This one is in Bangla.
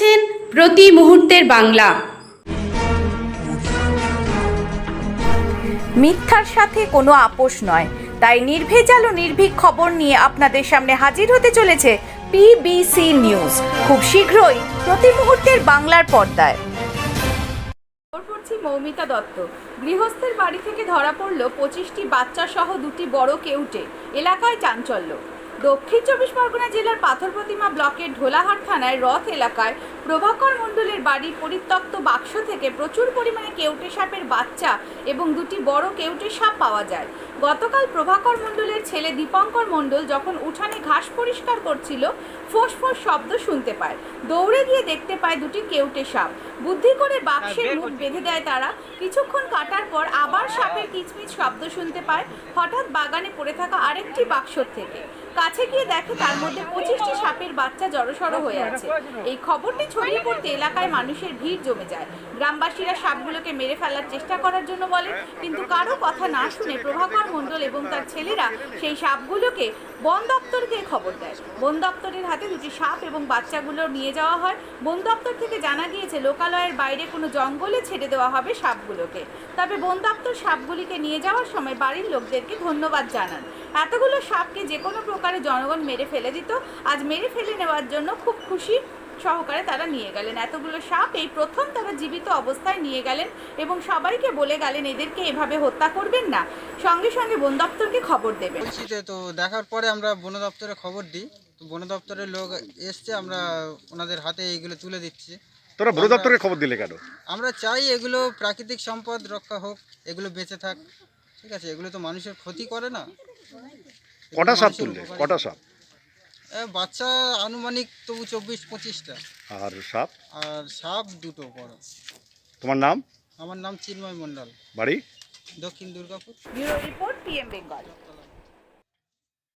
দেখছেন প্রতি মুহূর্তের বাংলা। মিথ্যার সাথে কোনো আপোষ নয়, তাই নির্ভেজাল ও নির্ভীক খবর নিয়ে আপনাদের সামনে হাজির হতে চলেছে পিবিসি নিউজ খুব শীঘ্রই প্রতি মুহূর্তের বাংলার পর্দায়। মৌমিতা দত্ত গৃহস্থের বাড়ি থেকে ধরা পড়ল 25টি বাচ্চা সহ 2টি বড় কেউটে। এলাকায় চাঞ্চল্য। দক্ষিণ চব্বিশ পরগনা জেলার পাথর প্রতিমা ব্লকের ঢোলাহাট থানায় রথ এলাকায় প্রভাকর মণ্ডলের বাড়ির পরিত্যক্ত বাক্স থেকে প্রচুর পরিমাণে কেউটে সাপের বাচ্চা এবং 2টি বড় কেউটে সাপ পাওয়া যায়। গতকাল প্রভাকর মণ্ডলের ছেলে দীপঙ্কর মণ্ডল যখন উঠানে ঘাস পরিষ্কার করছিল, ফোঁস ফোঁস শব্দ শুনতে পায়। দৌড়ে গিয়ে দেখতে পায় 2টি কেউটে সাপ। বুদ্ধি করে বাক্সের মুখ বেঁধে দেয় তারা। কিছুক্ষণ কাটার পর আবার সাপের কিচমিচ শব্দ শুনতে পায়। হঠাৎ বাগানে পড়ে থাকা আরেকটি বাক্সর থেকে কাছে গিয়ে দেখে তার মধ্যে 25টি সাপের বাচ্চা জড়সড় হয়ে আছে। এই খবরটি ছড়িয়ে পড়তে এলাকায় মানুষের ভিড় জমে যায়। গ্রামবাসীরা সাপগুলোকে মেরে ফেলার চেষ্টা করার জন্য বলেন, কিন্তু কারো কথা না শুনে প্রভাকর মণ্ডল এবং তার ছেলেরা সেই সাপগুলোকে বন দপ্তরকে খবর দেয়। বন দপ্তরের হাতে 2টি সাপ এবং বাচ্চাগুলো নিয়ে যাওয়া হয়। বন দপ্তর থেকে জানা গিয়েছে লোকালয়ের বাইরে কোনো জঙ্গলে ছেড়ে দেওয়া হবে সাপগুলোকে। তবে বন দপ্তর সাপগুলিকে নিয়ে যাওয়ার সময় বাড়ির লোকদেরকে ধন্যবাদ জানান। এতগুলো সাপকে যে কোনো প্রকারে জনগণ মেরে ফেলে দিত, আজ মেরে ফেলে নেওয়ার জন্য খুব খুশি সহকারে তারা নিয়ে গেলেন। এতগুলো সাপ এই প্রথম তারা জীবিত অবস্থায় নিয়ে গেলেন এবং সবাইকে বলে গেলেন এদেরকে এভাবে হত্যা করবেন না, সঙ্গে সঙ্গে বন দপ্তরকে খবর দেবেন। তো দেখার পরে আমরা বন দপ্তরে খবর দিই, তো বন দপ্তরের লোক এসছে, আমরা ওনাদের হাতে এইগুলো তুলে দিচ্ছি। তোরা বন দপ্তরে খবর দিলে কেন? আমরা চাই এগুলো প্রাকৃতিক সম্পদ রক্ষা হোক, এগুলো বেঁচে থাক, ঠিক আছে? এগুলো তো মানুষের ক্ষতি করে না। কটা সাপ তুললে? কটা সাপ? বাচ্চা আনুমানিক তবু 24-25টা। আর সাপ? আর সাপ 2টো বড়। তোমার নাম? আমার নাম চিন্ময় মণ্ডল, বাড়ি? দক্ষিণ Durgapur. Bureau report, PM Bengal.